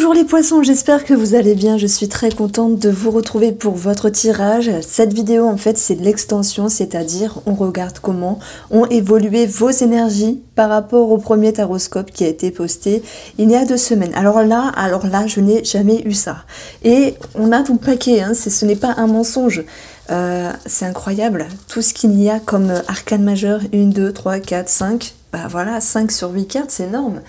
Bonjour les poissons, j'espère que vous allez bien, je suis très contente de vous retrouver pour votre tirage. Cette vidéo en fait c'est l'extension, c'est-à-dire on regarde comment ont évolué vos énergies par rapport au premier taroscope qui a été posté il y a 2 semaines. Alors là, je n'ai jamais eu ça. Et on a tout le paquet, hein, ce n'est pas un mensonge. C'est incroyable, tout ce qu'il y a comme arcane majeur, 1, 2, 3, 4, 5, bah voilà, 5 sur 8 cartes, c'est énorme.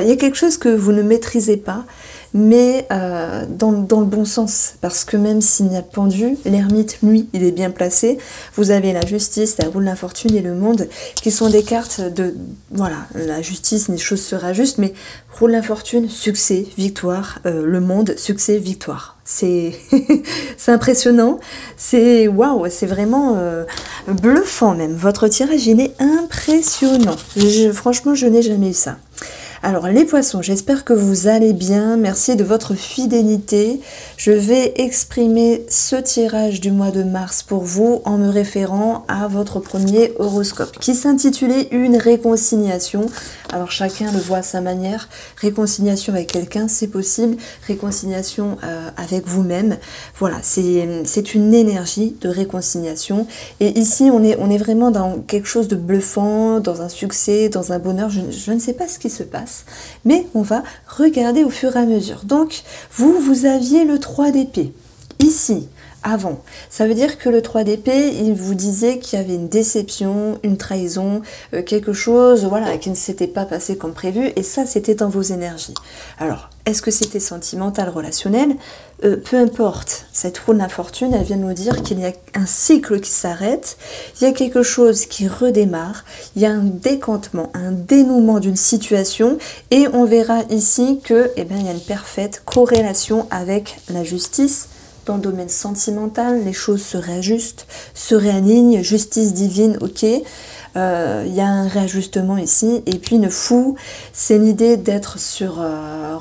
Il y a quelque chose que vous ne maîtrisez pas, mais dans le bon sens, parce que même s'il n'y a pendu, l'ermite, lui, il est bien placé. Vous avez la justice, la roue de l'infortune et le monde, qui sont des cartes de, voilà, la justice, les choses se rajustent, mais roue de l'infortune, succès, victoire, le monde, succès, victoire. C'est c'est impressionnant, c'est waouh, c'est vraiment bluffant même. Votre tirage, il est impressionnant. Franchement, je n'ai jamais eu ça. Alors les poissons, j'espère que vous allez bien, merci de votre fidélité. Je vais exprimer ce tirage du mois de mars pour vous en me référant à votre premier horoscope qui s'intitulait une réconciliation. Alors chacun le voit à sa manière, réconciliation avec quelqu'un c'est possible, réconciliation avec vous-même, voilà, c'est une énergie de réconciliation. Et ici on est vraiment dans quelque chose de bluffant, dans un succès, dans un bonheur, je ne sais pas ce qui se passe. Mais on va regarder au fur et à mesure. Donc, vous aviez le 3 d'épée. Ici, avant. Ça veut dire que le 3 d'épée, il vous disait qu'il y avait une déception, une trahison, quelque chose voilà, qui ne s'était pas passé comme prévu. Et ça, c'était dans vos énergies. Alors, est-ce que c'était sentimental, relationnel? Peu importe. Cette roue de l'infortune, elle vient de nous dire qu'il y a un cycle qui s'arrête. Il y a quelque chose qui redémarre. Il y a un décantement, un dénouement d'une situation. Et on verra ici que, eh bien, il y a une parfaite corrélation avec la justice. Dans le domaine sentimental, les choses se réajustent, se réalignent, justice divine, ok. Il y a un réajustement ici. Et puis, une fou, c'est l'idée d'être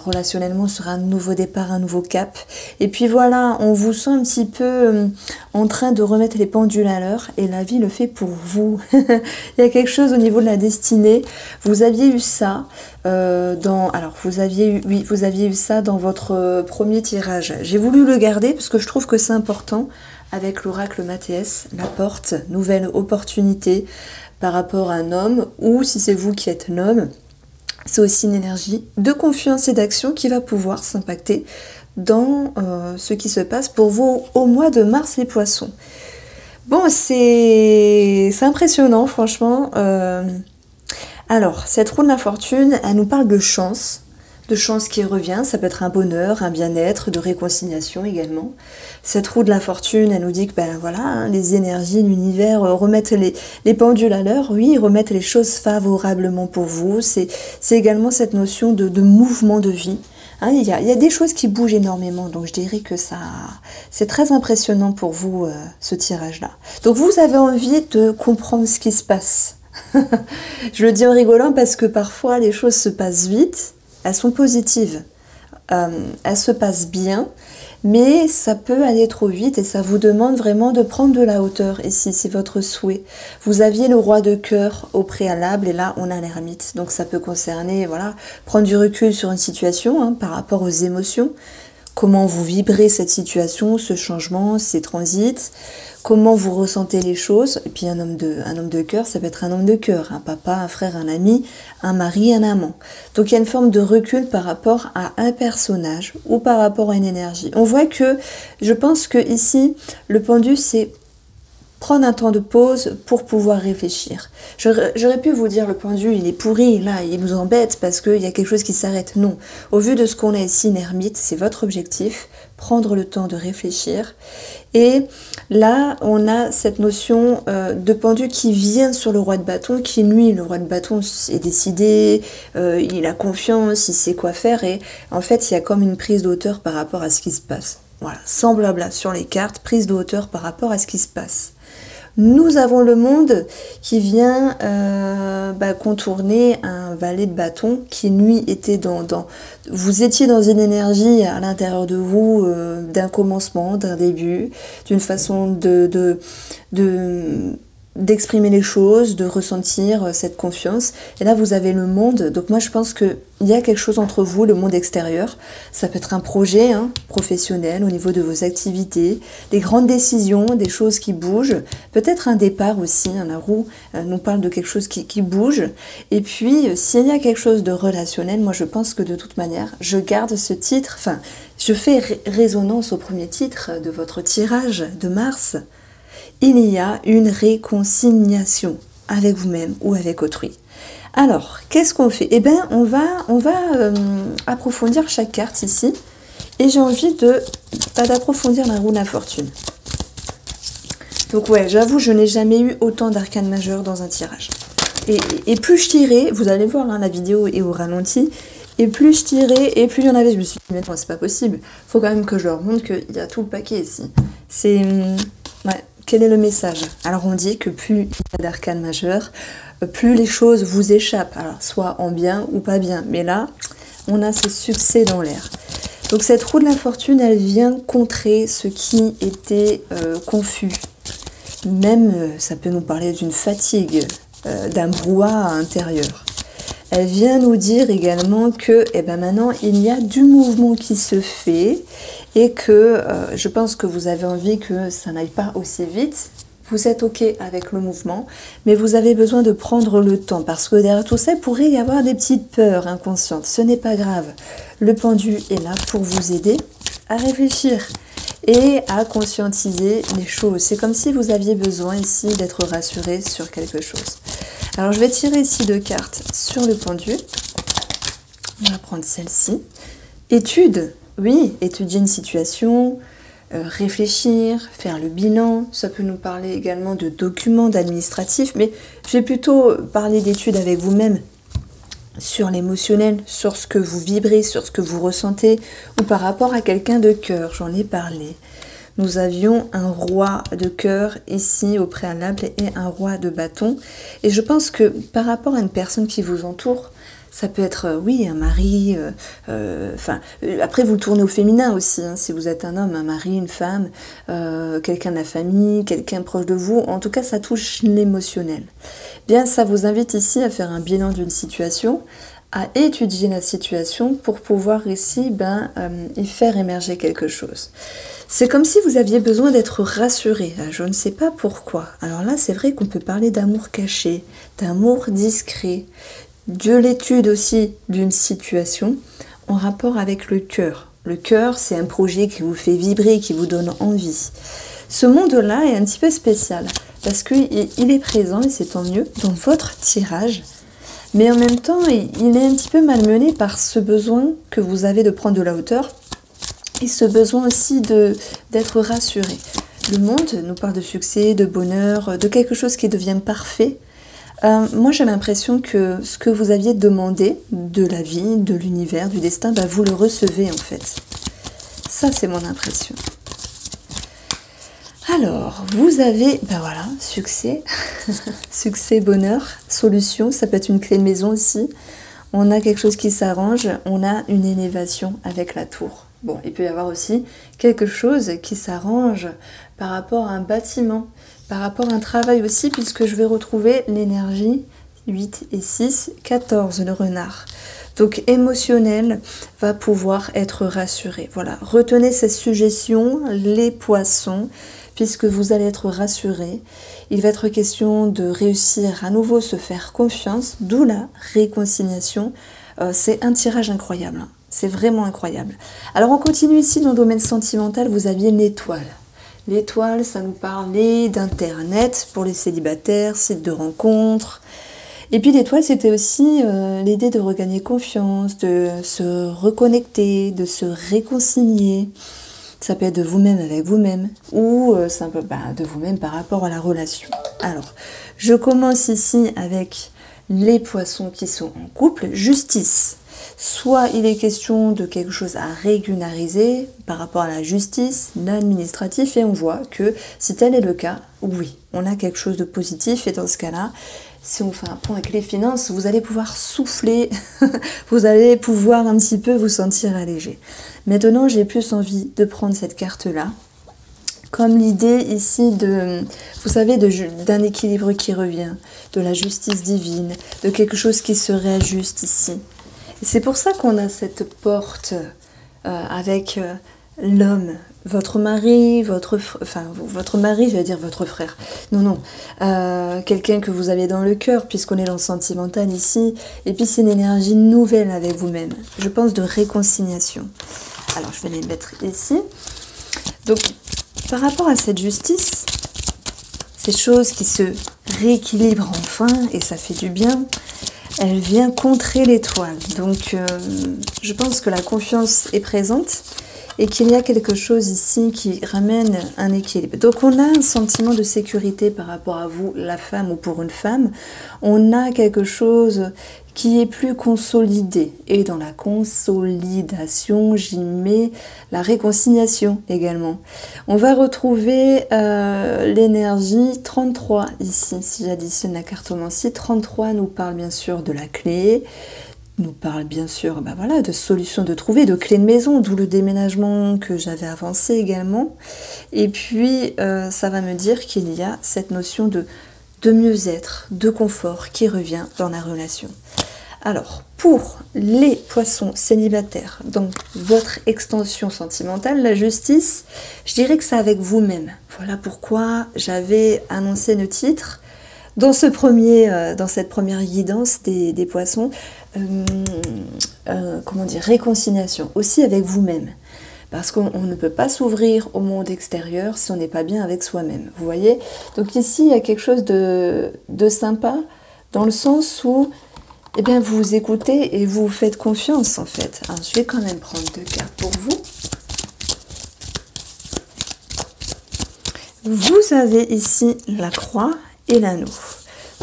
relationnellement sur un nouveau départ, un nouveau cap. Et puis voilà, on vous sent un petit peu en train de remettre les pendules à l'heure. Et la vie le fait pour vous. Il y a quelque chose au niveau de la destinée. Vous aviez eu ça. Vous aviez eu ça dans votre premier tirage. J'ai voulu le garder parce que je trouve que c'est important avec l'oracle Mathéès, la porte, nouvelle opportunité par rapport à un homme, ou si c'est vous qui êtes un homme, c'est aussi une énergie de confiance et d'action qui va pouvoir s'impacter dans ce qui se passe pour vous au mois de mars les poissons. Bon, c'est impressionnant franchement. Alors, cette roue de l'infortune, elle nous parle de chance qui revient, ça peut être un bonheur, un bien-être, de réconciliation également. Cette roue de l'infortune, elle nous dit que ben voilà, hein, les énergies, l'univers remettent les pendules à l'heure, oui, remettent les choses favorablement pour vous. C'est également cette notion de mouvement de vie. Hein, il y a des choses qui bougent énormément, donc je dirais que c'est très impressionnant pour vous, ce tirage-là. Donc vous avez envie de comprendre ce qui se passe. Je le dis en rigolant parce que parfois les choses se passent vite, elles sont positives, elles se passent bien, mais ça peut aller trop vite et ça vous demande vraiment de prendre de la hauteur ici, c'est votre souhait. Vous aviez le roi de cœur au préalable et là on a l'ermite, donc ça peut concerner, voilà, prendre du recul sur une situation hein, par rapport aux émotions. Comment vous vibrez cette situation, ce changement, ces transits, comment vous ressentez les choses. Et puis un homme de cœur, ça peut être un homme de cœur, un papa, un frère, un ami, un mari, un amant. Donc il y a une forme de recul par rapport à un personnage ou par rapport à une énergie. On voit que, je pense que ici, le pendu, c'est prendre un temps de pause pour pouvoir réfléchir. J'aurais pu vous dire le pendu, il est pourri, là, il vous embête parce qu'il y a quelque chose qui s'arrête. Non. Au vu de ce qu'on a ici, une ermite, c'est votre objectif, prendre le temps de réfléchir. Et là, on a cette notion de pendu qui vient sur le roi de bâton, qui lui, le roi de bâton, est décidé, il a confiance, il sait quoi faire. Et en fait, il y a comme une prise de hauteur par rapport à ce qui se passe. Voilà, sans blabla sur les cartes, prise de hauteur par rapport à ce qui se passe. Nous avons le monde qui vient contourner un valet de bâton qui, lui, était vous étiez dans une énergie à l'intérieur de vous d'un commencement, d'un début, d'une façon d'exprimer les choses, de ressentir cette confiance. Et là, vous avez le monde. Donc moi, je pense qu'il y a quelque chose entre vous, le monde extérieur. Ça peut être un projet professionnel au niveau de vos activités, des grandes décisions, des choses qui bougent. Peut-être un départ aussi. La roue nous parle de quelque chose qui bouge. Et puis, s'il y a quelque chose de relationnel, moi, je pense que de toute manière, je garde ce titre. Enfin, je fais résonance au premier titre de votre tirage de Mars. Il y a une réconciliation avec vous-même ou avec autrui. Alors, qu'est-ce qu'on fait? Eh bien, on va approfondir chaque carte ici. Et j'ai envie d'approfondir la roue de la fortune. Donc ouais, j'avoue, je n'ai jamais eu autant d'arcanes majeures dans un tirage. Et plus je tirais, vous allez voir, la vidéo est au ralenti, et plus je tirais, et plus il y en avait. Je me suis dit, mais non, c'est pas possible. Faut quand même que je leur montre qu'il y a tout le paquet ici. C'est... ouais. Quel est le message? Alors on dit que plus il y a d'arcanes majeures, plus les choses vous échappent, alors soit en bien ou pas bien. Mais là, on a ce succès dans l'air. Donc cette roue de la fortune, elle vient contrer ce qui était confus. Même, ça peut nous parler d'une fatigue, d'un brouhaha intérieur. Elle vient nous dire également que maintenant, il y a du mouvement qui se fait et que je pense que vous avez envie que ça n'aille pas aussi vite. Vous êtes OK avec le mouvement, mais vous avez besoin de prendre le temps parce que derrière tout ça, il pourrait y avoir des petites peurs inconscientes. Ce n'est pas grave. Le pendu est là pour vous aider à réfléchir et à conscientiser les choses. C'est comme si vous aviez besoin ici d'être rassuré sur quelque chose. Alors, je vais tirer ici 2 cartes sur le pendu. On va prendre celle-ci. Étude, oui, étudier une situation, réfléchir, faire le bilan. Ça peut nous parler également de documents, d'administratifs, mais je vais plutôt parler d'études avec vous-même sur l'émotionnel, sur ce que vous vibrez, sur ce que vous ressentez, ou par rapport à quelqu'un de cœur, j'en ai parlé. Nous avions un roi de cœur ici au préalable et un roi de bâton. Et je pense que par rapport à une personne qui vous entoure, ça peut être, oui, un mari, après vous le tournez au féminin aussi, si vous êtes un homme, un mari, une femme, quelqu'un de la famille, quelqu'un proche de vous, en tout cas ça touche l'émotionnel. Bien, ça vous invite ici à faire un bilan d'une situation, à étudier la situation pour pouvoir ici y faire émerger quelque chose. C'est comme si vous aviez besoin d'être rassuré, je ne sais pas pourquoi. Alors là, c'est vrai qu'on peut parler d'amour caché, d'amour discret, de l'étude aussi d'une situation en rapport avec le cœur. Le cœur, c'est un projet qui vous fait vibrer, qui vous donne envie. Ce monde-là est un petit peu spécial parce qu'il est présent, et c'est tant mieux, dans votre tirage. Mais en même temps, il est un petit peu malmené par ce besoin que vous avez de prendre de la hauteur et ce besoin aussi d'être rassuré. Le monde nous parle de succès, de bonheur, de quelque chose qui devient parfait. Moi, j'ai l'impression que ce que vous aviez demandé de la vie, de l'univers, du destin, vous le recevez en fait. Ça, c'est mon impression. Alors, vous avez, voilà, succès, succès, bonheur, solution, ça peut être une clé de maison aussi. On a quelque chose qui s'arrange, on a une élévation avec la tour. Bon, il peut y avoir aussi quelque chose qui s'arrange par rapport à un bâtiment, par rapport à un travail aussi, puisque je vais retrouver l'énergie 8 et 6, 14, le renard. Donc, émotionnel va pouvoir être rassuré. Voilà, retenez ces suggestions, les poissons, puisque vous allez être rassuré. Il va être question de réussir à nouveau se faire confiance, d'où la réconciliation. C'est un tirage incroyable, c'est vraiment incroyable. Alors on continue ici dans le domaine sentimental, vous aviez l'étoile. L'étoile, ça nous parlait d'internet pour les célibataires, sites de rencontres. Et puis l'étoile, c'était aussi l'idée de regagner confiance, de se reconnecter, de se réconcilier. Ça peut être de vous-même avec vous-même ou de vous-même par rapport à la relation. Alors, je commence ici avec les poissons qui sont en couple. Justice. Soit il est question de quelque chose à régulariser par rapport à la justice, l'administratif, et on voit que si tel est le cas, oui, on a quelque chose de positif, et dans ce cas-là, si on fait un point avec les finances, vous allez pouvoir souffler, vous allez pouvoir un petit peu vous sentir allégé. Maintenant, j'ai plus envie de prendre cette carte-là, comme l'idée ici de, vous savez, d'un équilibre qui revient, de la justice divine, de quelque chose qui se réajuste ici. Et c'est pour ça qu'on a cette porte avec l'homme, votre mari, votre mari, j'allais dire votre frère. Non, quelqu'un que vous avez dans le cœur, puisqu'on est dans le sentimental ici. Et puis c'est une énergie nouvelle avec vous-même. Je pense de réconciliation. Alors je vais les mettre ici. Donc, par rapport à cette justice, ces choses qui se rééquilibrent enfin, et ça fait du bien, elle vient contrer l'étoile. Donc, je pense que la confiance est présente et qu'il y a quelque chose ici qui ramène un équilibre. Donc, on a un sentiment de sécurité par rapport à vous, la femme ou pour une femme. On a quelque chose qui est plus consolidé. Et dans la consolidation, j'y mets la réconciliation également. On va retrouver l'énergie 33 ici. Si j'additionne la cartomancie, 33 nous parle bien sûr de la clé, nous parle bien sûr voilà, de solutions de trouver, de clés de maison, d'où le déménagement que j'avais avancé également. Et puis, ça va me dire qu'il y a cette notion de mieux-être, de confort qui revient dans la relation. Alors, pour les poissons célibataires, donc votre extension sentimentale, la justice, je dirais que c'est avec vous-même. Voilà pourquoi j'avais annoncé le titre. Dans cette première guidance des poissons, comment dire, réconciliation, aussi avec vous-même. Parce qu'on ne peut pas s'ouvrir au monde extérieur si on n'est pas bien avec soi-même. Vous voyez? Donc ici, il y a quelque chose de sympa, dans le sens où eh bien, vous vous écoutez et vous faites confiance, en fait. Alors, je vais quand même prendre 2 cartes pour vous. Vous avez ici la croix et l'anneau.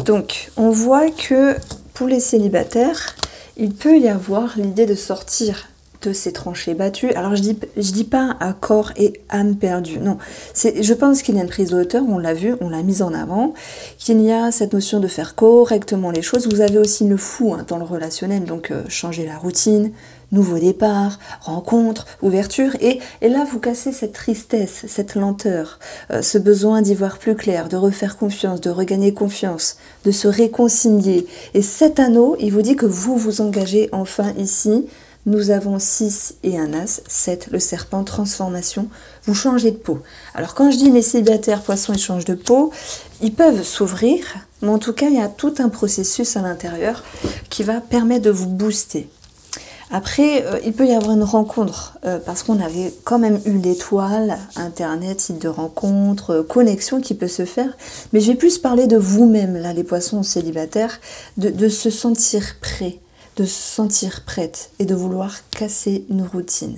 Donc, on voit que pour les célibataires, il peut y avoir l'idée de sortir de ces tranchées battues. Alors, je dis pas à corps et âme perdue. Non, je pense qu'il y a une prise de hauteur, on l'a vu, on l'a mise en avant, qu'il y a cette notion de faire correctement les choses. Vous avez aussi le fou dans le relationnel, donc changer la routine, nouveau départ, rencontre, ouverture. Et là, vous cassez cette tristesse, cette lenteur, ce besoin d'y voir plus clair, de refaire confiance, de regagner confiance, de se réconcilier. Et cet anneau, il vous dit que vous vous engagez enfin ici. Nous avons 6 et un as, 7, le serpent, transformation, vous changez de peau. Alors quand je dis les célibataires poissons ils changent de peau, ils peuvent s'ouvrir, mais en tout cas il y a tout un processus à l'intérieur qui va permettre de vous booster. Après, il peut y avoir une rencontre, parce qu'on avait quand même eu l'étoile, internet, site de rencontre, connexion qui peut se faire, mais je vais plus parler de vous-même, là les poissons célibataires, de se sentir prêt, de se sentir prête et de vouloir casser une routine.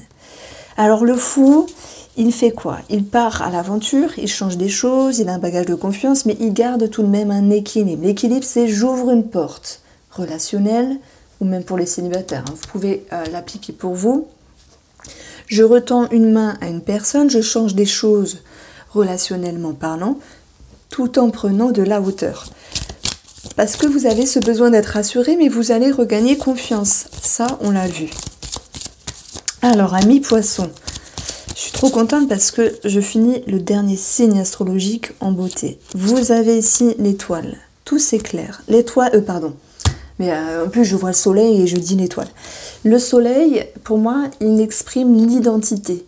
Alors le fou, il fait quoi? Il part à l'aventure, il change des choses, il a un bagage de confiance, mais il garde tout de même un équilibre. L'équilibre, c'est j'ouvre une porte relationnelle, ou même pour les célibataires, vous pouvez l'appliquer pour vous. Je retends une main à une personne, je change des choses relationnellement parlant, tout en prenant de la hauteur. Parce que vous avez ce besoin d'être rassuré, mais vous allez regagner confiance. Ça, on l'a vu. Alors, amis poissons, je suis trop contente parce que je finis le dernier signe astrologique en beauté. Vous avez ici l'étoile. Tout s'éclaire. L'étoile, Mais en plus, je vois le soleil et je dis l'étoile. Le soleil, pour moi, il exprime l'identité.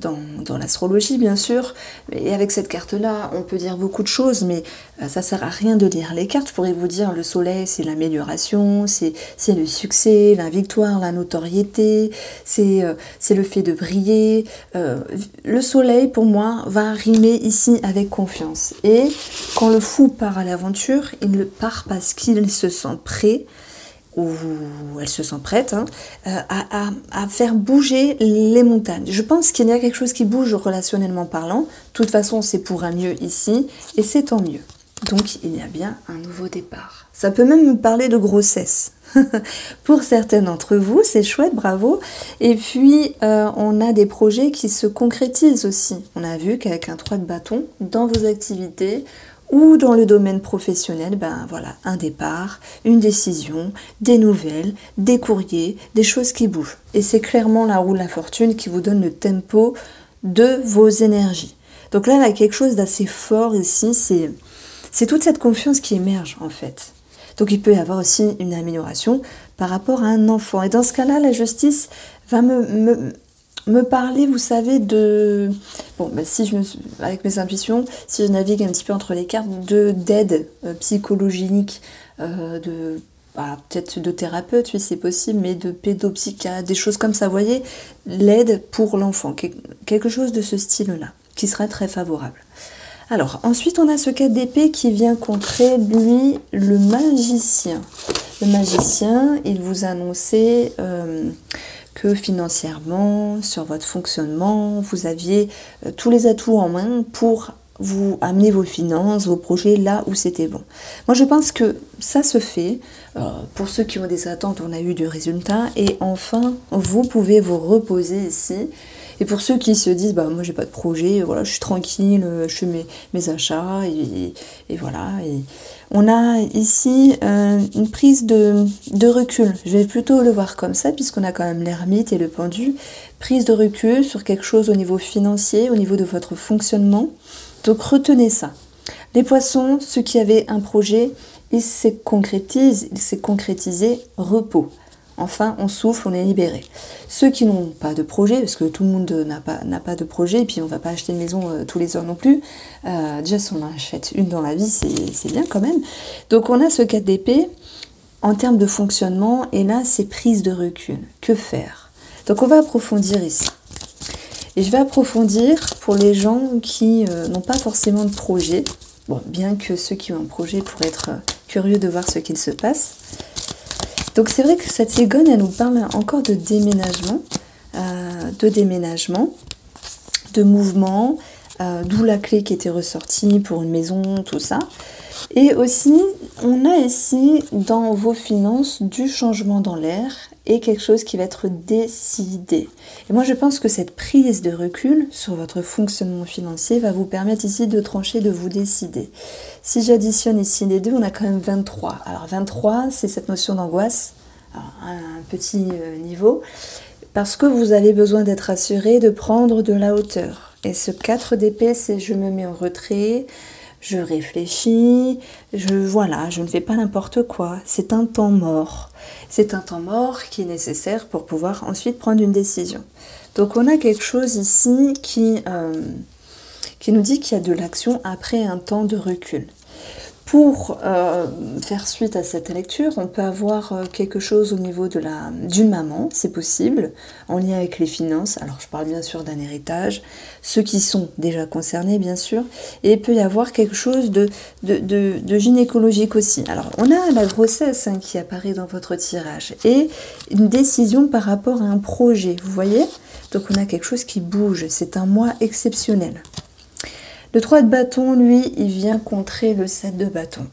Dans l'astrologie bien sûr, et avec cette carte là on peut dire beaucoup de choses, mais ça sert à rien de lire les cartes. Je pourrais vous dire le soleil c'est l'amélioration, c'est le succès, la victoire, la notoriété, c'est le fait de briller. Le soleil pour moi va rimer ici avec confiance, et quand le fou part à l'aventure, il ne part parce qu'il se sent prêt, ou elle se sent prête à faire bouger les montagnes. Je pense qu'il y a quelque chose qui bouge relationnellement parlant. De toute façon, c'est pour un mieux ici, et c'est tant mieux. Donc, il y a bien un nouveau départ. Ça peut même me parler de grossesse. Pour certains d'entre vous, c'est chouette, bravo. Et puis, on a des projets qui se concrétisent aussi. On a vu qu'avec un 3 de bâton, dans vos activités, ou dans le domaine professionnel, voilà, un départ, une décision, des nouvelles, des courriers, des choses qui bougent. Et c'est clairement la roue de la fortune qui vous donne le tempo de vos énergies. Donc là, il y a quelque chose d'assez fort ici, c'est toute cette confiance qui émerge en fait. Donc il peut y avoir aussi une amélioration par rapport à un enfant. Et dans ce cas-là, la justice va me parler, vous savez, de... Bon, bah, si avec mes intuitions, si je navigue un petit peu entre les cartes, d'aide psychologique, peut-être de thérapeute, oui, c'est possible, mais de pédopsychiatre, des choses comme ça, vous voyez, l'aide pour l'enfant, quelque chose de ce style-là, qui sera très favorable. Alors, ensuite, on a ce 4 d'épée qui vient contrer, lui, le magicien. Le magicien, il vous a annoncé que financièrement, sur votre fonctionnement, vous aviez tous les atouts en main pour vous amener vos finances, vos projets là où c'était bon. Moi, je pense que ça se fait. Pour ceux qui ont des attentes, on a eu du résultat. Et enfin, vous pouvez vous reposer ici. Et pour ceux qui se disent, bah moi j'ai pas de projet, voilà, je suis tranquille, je fais mes achats, et voilà. Et on a ici une prise de recul. Je vais plutôt le voir comme ça, puisqu'on a quand même l'ermite et le pendu. Prise de recul sur quelque chose au niveau financier, au niveau de votre fonctionnement. Donc retenez ça. Les poissons, ceux qui avaient un projet, il s'est concrétisé, repos. Enfin, on souffle, on est libéré. Ceux qui n'ont pas de projet, parce que tout le monde n'a pas de projet, et puis on ne va pas acheter une maison tous les heures non plus. Déjà, si on en achète une dans la vie, c'est bien quand même. Donc on a ce 4 d'épée en termes de fonctionnement, et là, c'est prise de recul. Que faire? Donc on va approfondir ici. Et je vais approfondir pour les gens qui n'ont pas forcément de projet. Bon, bien que ceux qui ont un projet pourraient être curieux de voir ce qu'il se passe. Donc c'est vrai que cette cigogne, elle nous parle encore de déménagement, de mouvement, d'où la clé qui était ressortie pour une maison, tout ça. Et aussi, on a ici dans vos finances du changement dans l'air et quelque chose qui va être décidé. Et moi je pense que cette prise de recul sur votre fonctionnement financier va vous permettre ici de trancher, de vous décider. Si j'additionne ici les deux, on a quand même 23. Alors 23, c'est cette notion d'angoisse, à un petit niveau, parce que vous avez besoin d'être assuré de prendre de la hauteur. Et ce 4 d'épée, c'est je me mets en retrait, je réfléchis, je ne fais pas n'importe quoi. C'est un temps mort. C'est un temps mort qui est nécessaire pour pouvoir ensuite prendre une décision. Donc on a quelque chose ici qui nous dit qu'il y a de l'action après un temps de recul. Pour faire suite à cette lecture, on peut avoir quelque chose au niveau d'une maman, c'est possible, en lien avec les finances. Alors je parle bien sûr d'un héritage, ceux qui sont déjà concernés bien sûr, et il peut y avoir quelque chose de gynécologique aussi. Alors on a la grossesse qui apparaît dans votre tirage, et une décision par rapport à un projet, vous voyez? Donc on a quelque chose qui bouge, c'est un mois exceptionnel. Le 3 de bâton, lui, il vient contrer le 7 de bâton.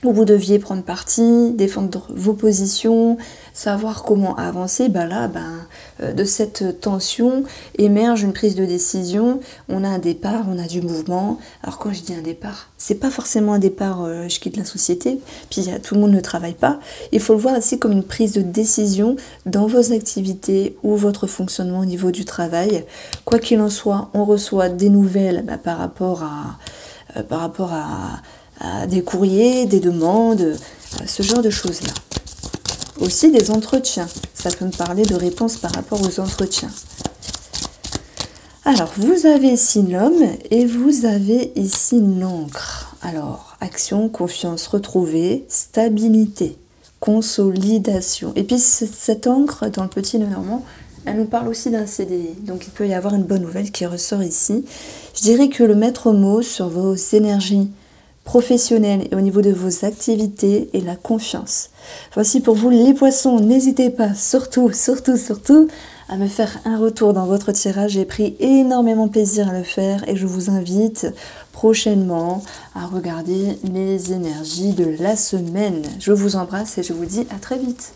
Où vous deviez prendre parti, défendre vos positions, savoir comment avancer. De cette tension émerge une prise de décision. On a un départ, on a du mouvement. Alors quand je dis un départ, c'est pas forcément un départ, je quitte la société, puis tout le monde ne travaille pas. Il faut le voir aussi comme une prise de décision dans vos activités ou votre fonctionnement au niveau du travail. Quoi qu'il en soit, on reçoit des nouvelles par rapport à des courriers, des demandes, ce genre de choses-là. Aussi des entretiens. Ça peut me parler de réponses par rapport aux entretiens. Alors, vous avez ici l'homme et vous avez ici l'encre. Alors, action, confiance retrouvée, stabilité, consolidation. Et puis, cette encre, dans le petit Lenormand, elle nous parle aussi d'un CDI. Donc, il peut y avoir une bonne nouvelle qui ressort ici. Je dirais que le maître mot sur vos énergies professionnel et au niveau de vos activités et la confiance. Voici pour vous les poissons, n'hésitez pas surtout à me faire un retour dans votre tirage, j'ai pris énormément plaisir à le faire et je vous invite prochainement à regarder les énergies de la semaine. Je vous embrasse et je vous dis à très vite.